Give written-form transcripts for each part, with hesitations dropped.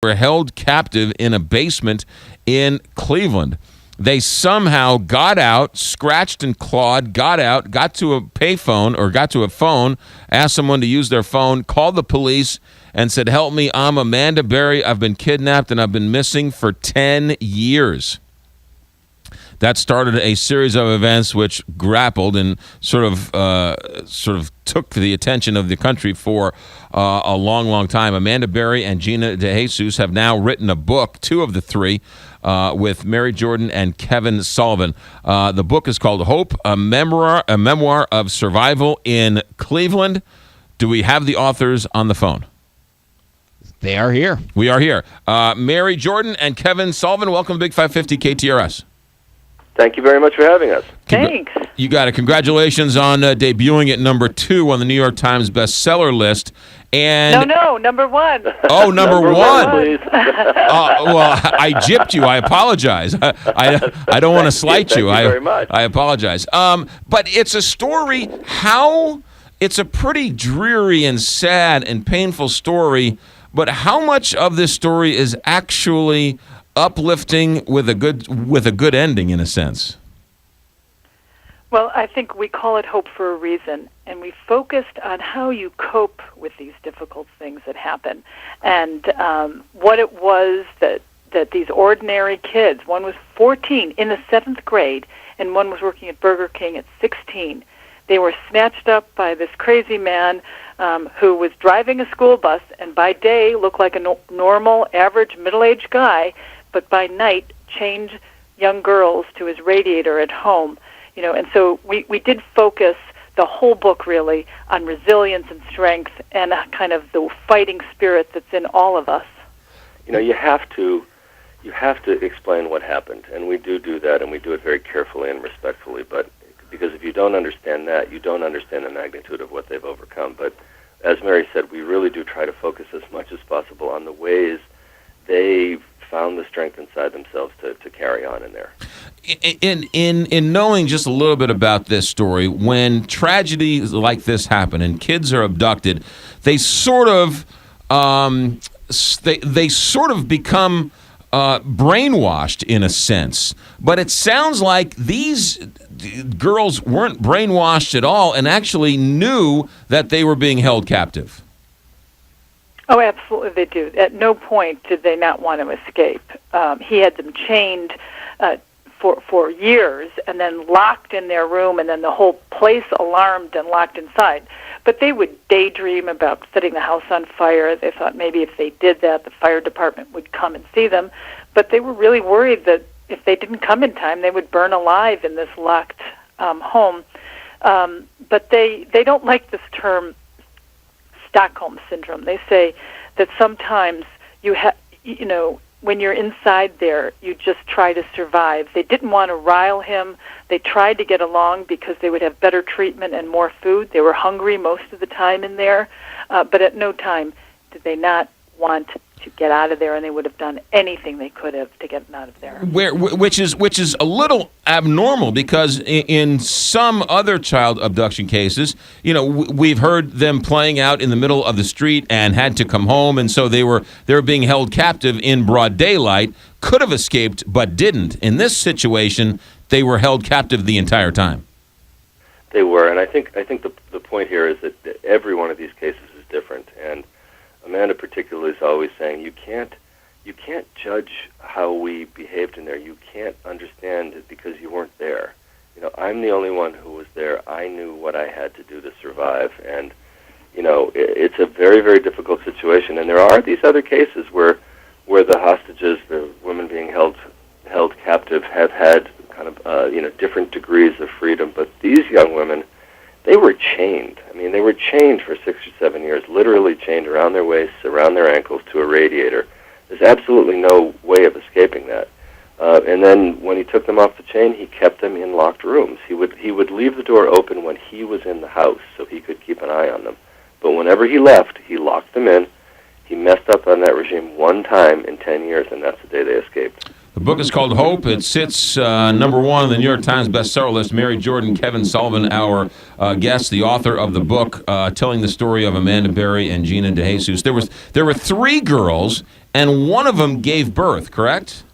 were held captive in a basement in Cleveland. They somehow got out, scratched and clawed, got out, got to a payphone or got to a phone, asked someone to use their phone, called the police, and said, "Help me, I'm Amanda Berry. I've been kidnapped and I've been missing for 10 years." That started a series of events which grappled and sort of took the attention of the country for a long, long time. Amanda Berry and Gina DeJesus have now written a book, two of the three, with Mary Jordan and Kevin Sullivan. The book is called Hope, a memoir of survival in Cleveland. Do we have the authors on the phone? They are here. We are here. Mary Jordan and Kevin Sullivan, welcome to Big 550 KTRS. Thank you very much for having us. Thanks. You got it. Congratulations on debuting at number 2 on the New York Times bestseller list. And No, number 1. Oh, number one. Please. Well, I gypped you. I apologize. I don't want to slight you. Thank you very much. I apologize. But it's a story. It's a pretty dreary and sad and painful story. But how much of this story is actually uplifting with a good ending, in a sense? Well, I think we call it hope for a reason, and we focused on how you cope with these difficult things that happen, and what it was that these ordinary kids, one was 14 in the 7th grade, and one was working at Burger King at 16. They were snatched up by this crazy man who was driving a school bus, and by day looked like a normal, average, middle-aged guy, but by night chained young girls to his radiator at home. And so we did focus the whole book really on resilience and strength and kind of the fighting spirit that's in all of us. You have to explain what happened, and we do that, and we do it very carefully and respectfully. But because if you don't understand that, you don't understand the magnitude of what they've overcome. But as Mary said, we really do try to focus as much as possible on the ways they found the strength inside themselves to carry on in there. In knowing just a little bit about this story, when tragedies like this happen and kids are abducted, they sort of they sort of become brainwashed in a sense. But it sounds like these girls weren't brainwashed at all and actually knew that they were being held captive. Oh, absolutely they do. At no point did they not want to escape. He had them chained for years and then locked in their room and then the whole place alarmed and locked inside. But they would daydream about setting the house on fire. They thought maybe if they did that, the fire department would come and see them. But they were really worried that if they didn't come in time, they would burn alive in this locked home. But they don't like this term Stockholm syndrome. They say that sometimes when you're inside there, you just try to survive. They didn't want to rile him. They tried to get along because they would have better treatment and more food. They were hungry most of the time in there, but at no time did they not want to get out of there, and they would have done anything they could have to get out of there. Which is a little abnormal because in some other child abduction cases, we've heard them playing out in the middle of the street and had to come home, and so they were being held captive in broad daylight, could have escaped but didn't. In this situation, they were held captive the entire time. They were, and I think the point here is that every one of these cases is different, and Amanda particularly is always saying you can't judge how we behaved in there. You can't understand it because you weren't there. I'm the only one who was there. I knew what I had to do to survive, and it's a very, very difficult situation. And there are these other cases where the hostages, the women being held captive, have had kind of different degrees of freedom. But these young women, they were chained. They were chained for 6 or 7 years, literally chained around their waists, around their ankles to a radiator. There's absolutely no way of escaping that. And then when he took them off the chain, he kept them in locked rooms. He would leave the door open when he was in the house so he could keep an eye on them. But whenever he left, he locked them in. He messed up on that regime one time in 10 years, and that's the day they escaped. The book is called Hope. It sits number 1 on the New York Times bestseller list. Mary Jordan, Kevin Sullivan, our guest, the author of the book, telling the story of Amanda Berry and Gina DeJesus. There were 3 girls, and one of them gave birth, correct?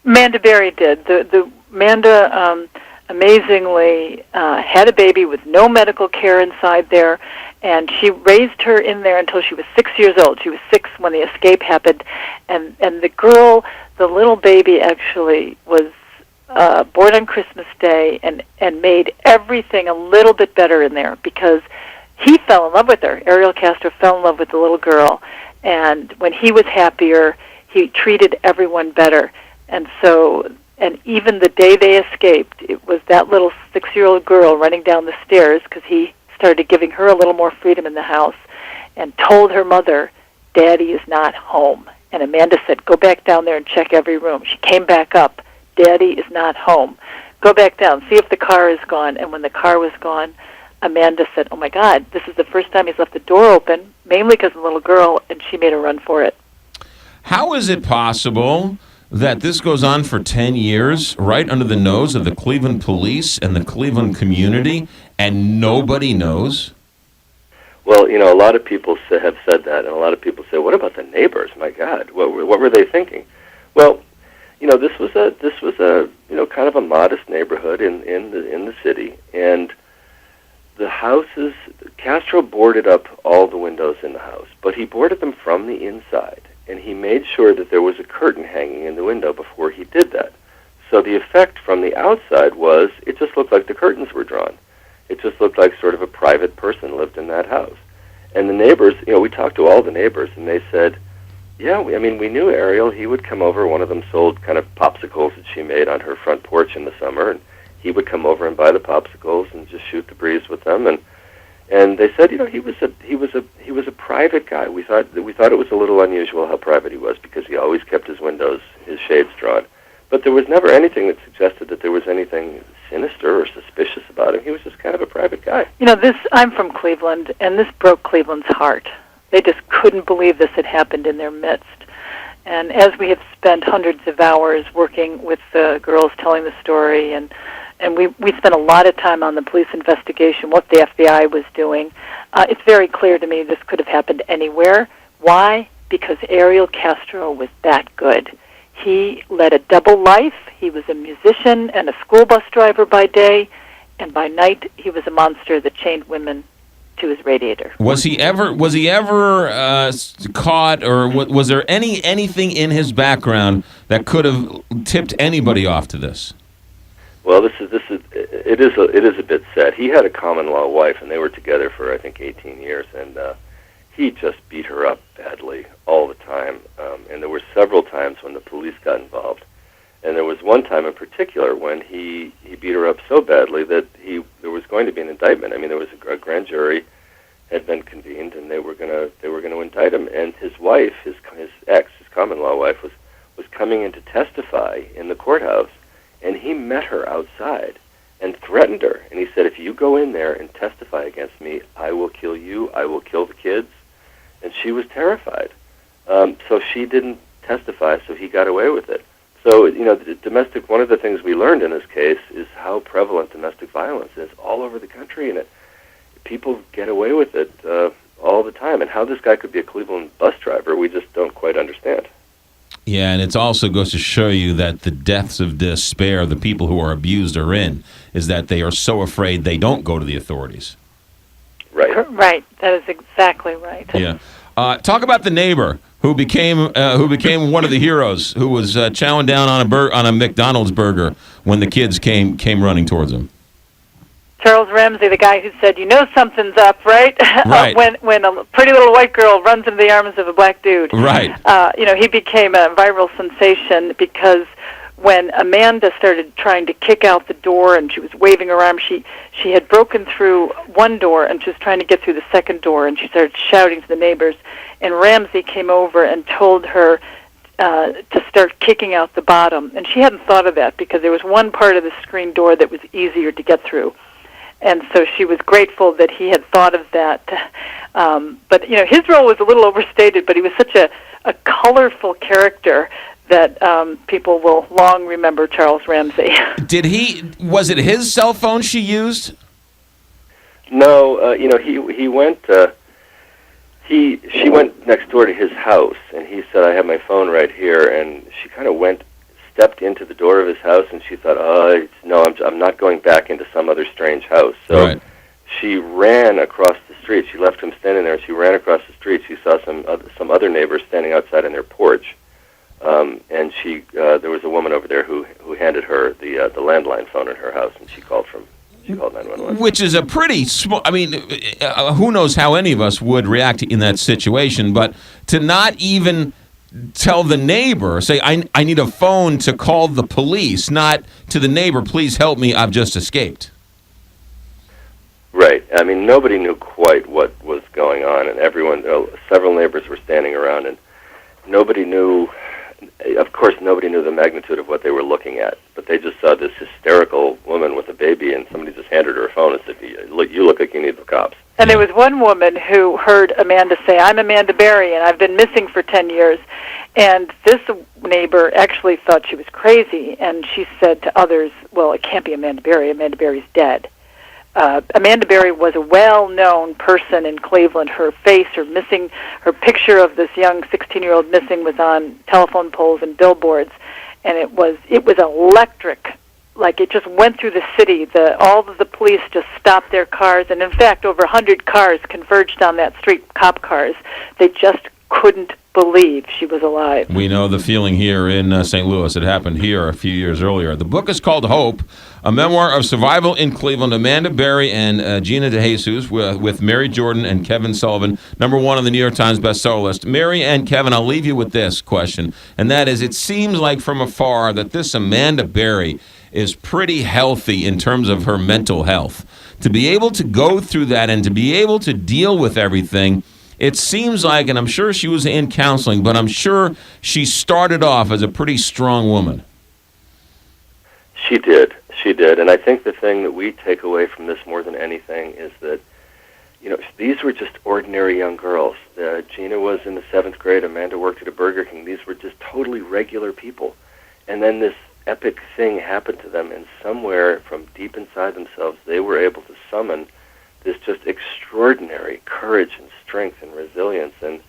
Amanda Berry did. The Amanda amazingly had a baby with no medical care inside there, and she raised her in there until she was 6 years old. She was 6 when the escape happened, and the girl, the little baby, actually was born on Christmas Day and made everything a little bit better in there because he fell in love with her. Ariel Castro fell in love with the little girl, and when he was happier, he treated everyone better. And so, and even the day they escaped, it was that little 6-year-old girl running down the stairs because he started giving her a little more freedom in the house and told her mother, "Daddy is not home." And Amanda said, "Go back down there and check every room." She came back up. "Daddy is not home. Go back down, see if the car is gone." And when the car was gone, Amanda said, "Oh my God, this is the first time he's left the door open," mainly because of the little girl, and she made a run for it. How is it possible that this goes on for 10 years, right under the nose of the Cleveland police and the Cleveland community, and nobody knows? Well, a lot of people have said that, and a lot of people say, "What about the neighbors? My God, what were they thinking?" Well, this was a kind of a modest neighborhood in the city, and the houses, Castro boarded up all the windows in the house, but he boarded them from the inside, and he made sure that there was a curtain hanging in the window before he did that. So the effect from the outside was it just looked like the curtains were drawn. It just looked like sort of a private person lived in that house. And the neighbors, we talked to all the neighbors, and they said, yeah, we knew Ariel. He would come over. One of them sold kind of popsicles that she made on her front porch in the summer, and he would come over and buy the popsicles and just shoot the breeze with them. And they said, he was a private guy. We thought it was a little unusual how private he was because he always kept his windows, his shades drawn. But there was never anything that suggested that there was anything sinister or suspicious about him. He was just kind of a private guy. I'm from Cleveland, and this broke Cleveland's heart. They just couldn't believe this had happened in their midst. And as we have spent hundreds of hours working with the girls telling the story, and we spent a lot of time on the police investigation, what the FBI was doing, it's very clear to me this could have happened anywhere. Why? Because Ariel Castro was that good. He led a double life. He was a musician and a school bus driver by day, and by night he was a monster that chained women to his radiator. Was he ever caught, or was there anything in his background that could have tipped anybody off to this? Well, it is a bit sad. He had a common law wife, and they were together for I think 18 years, and he just beat her up badly all the time. And there were several times when the police got involved, and there was one time in particular when he beat her up so badly that there was going to be an indictment. I mean, there was a grand jury had been convened, and they were going to indict him. And his wife, his ex, his common law wife, was coming in to testify in the courthouse. And he met her outside and threatened her. And he said, "If you go in there and testify against me, I will kill you. I will kill the kids." And she was terrified. So she didn't testify, so he got away with it. So, one of the things we learned in this case is how prevalent domestic violence is all over the country. And people get away with it all the time. And how this guy could be a Cleveland bus driver, we just don't quite understand. Yeah, and it also goes to show you that the depths of despair the people who are abused are in is that they are so afraid they don't go to the authorities. Right. Right. That is exactly right. Yeah. Talk about the neighbor who became one of the heroes, who was chowing down on a McDonald's burger when the kids came running towards him. Charles Ramsey, the guy who said, something's up, right? Right. When a pretty little white girl runs into the arms of a black dude. Right. He became a viral sensation because when Amanda started trying to kick out the door and she was waving her arm, she had broken through one door and she was trying to get through the second door, and she started shouting to the neighbors. And Ramsey came over and told her to start kicking out the bottom. And she hadn't thought of that because there was one part of the screen door that was easier to get through. And so she was grateful that he had thought of that. But, his role was a little overstated, but he was such a colorful character that people will long remember Charles Ramsey. Was it his cell phone she used? No, he went She went next door to his house, and he said, "I have my phone right here." And she kind of stepped into the door of his house, and she thought, "Oh, no, I'm not going back into some other strange house." So Right. she ran across the street. She left him standing there, and she ran across the street. She saw some other neighbors standing outside on their porch, and there was a woman over there who handed her the landline phone in her house, and she called 911. Which is a pretty small. I mean, who knows how any of us would react in that situation, but to not even tell the neighbor, say, I need a phone to call the police, not to the neighbor, please help me, I've just escaped. Right. I mean, nobody knew quite what was going on, and several neighbors were standing around, and nobody knew. Of course, nobody knew the magnitude of what they were looking at, but they just saw this hysterical woman with a baby, and somebody just handed her a phone and said, "You look like you need the cops." And there was one woman who heard Amanda say, "I'm Amanda Berry, and I've been missing for 10 years." And this neighbor actually thought she was crazy, and she said to others, "Well, it can't be Amanda Berry. Amanda Berry's dead." Amanda Berry was a well-known person in Cleveland. Her face, her picture of this young 16-year-old missing was on telephone poles and billboards, and it was electric. Like, it just went through the city. All of the police just stopped their cars, and in fact, over 100 cars converged on that street, cop cars. They just couldn't believe she was alive. We know the feeling here in St. Louis. It happened here a few years earlier. The book is called Hope, a memoir of survival in Cleveland. Amanda Berry and Gina DeJesus with Mary Jordan and Kevin Sullivan, #1 on the New York Times bestseller list. Mary and Kevin, I'll leave you with this question, and that is, it seems like from afar that this Amanda Berry is pretty healthy in terms of her mental health. To be able to go through that and to be able to deal with everything, it seems like, and I'm sure she was in counseling, but I'm sure she started off as a pretty strong woman. She did, and I think the thing that we take away from this more than anything is that, these were just ordinary young girls. Gina was in the 7th grade, Amanda worked at a Burger King. These were just totally regular people. And then this epic thing happened to them, and somewhere from deep inside themselves, they were able to summon this just extraordinary courage and strength and resilience. And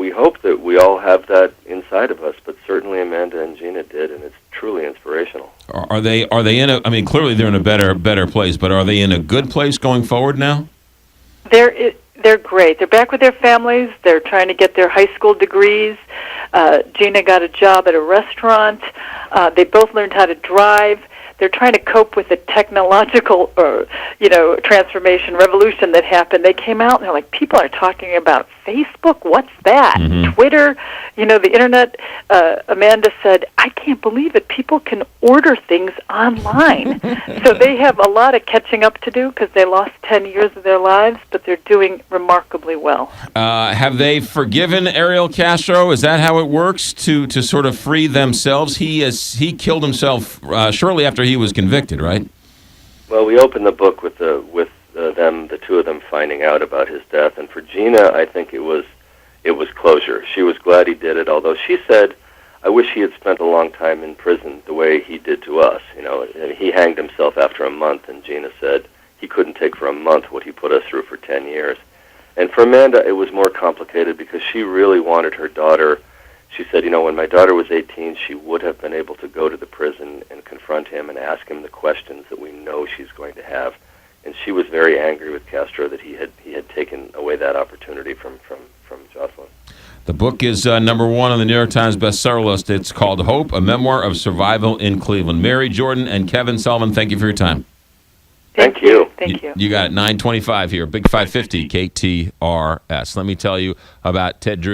we hope that we all have that inside of us, but certainly Amanda and Gina did, and it's truly inspirational. Are they in a? I mean, clearly they're in a better place, but are they in a good place going forward now? They're great. They're back with their families. They're trying to get their high school degrees. Gina got a job at a restaurant. They both learned how to drive. They're trying to cope with the technological, transformation, revolution that happened. They came out and they're like, people are talking about Facebook. What's that? Mm-hmm. Twitter, the internet. Amanda said, I can't believe it. People can order things online. So they have a lot of catching up to do because they lost 10 years of their lives, but they're doing remarkably well. Have they forgiven Ariel Castro? Is that how it works to sort of free themselves? He killed himself shortly after he was convicted, right? Well, we opened the book with the two of them finding out about his death, and for Gina, I think it was closure. She was glad he did it, although she said, I wish he had spent a long time in prison the way he did to us. He hanged himself after a month, and Gina said he couldn't take for a month what he put us through for 10 years. And for Amanda, it was more complicated because she really wanted her daughter. She said, when my daughter was 18, she would have been able to go to the prison and confront him and ask him the questions that we know she's going to have. And she was very angry with Castro that he had taken away that opportunity from Jocelyn. The book is #1 on the New York Times bestseller list. It's called Hope, a memoir of survival in Cleveland. Mary Jordan and Kevin Sullivan, thank you for your time. Thank you. Thank you. You got it, 9:25 here, Big 550 KTRS. Let me tell you about Ted Drew.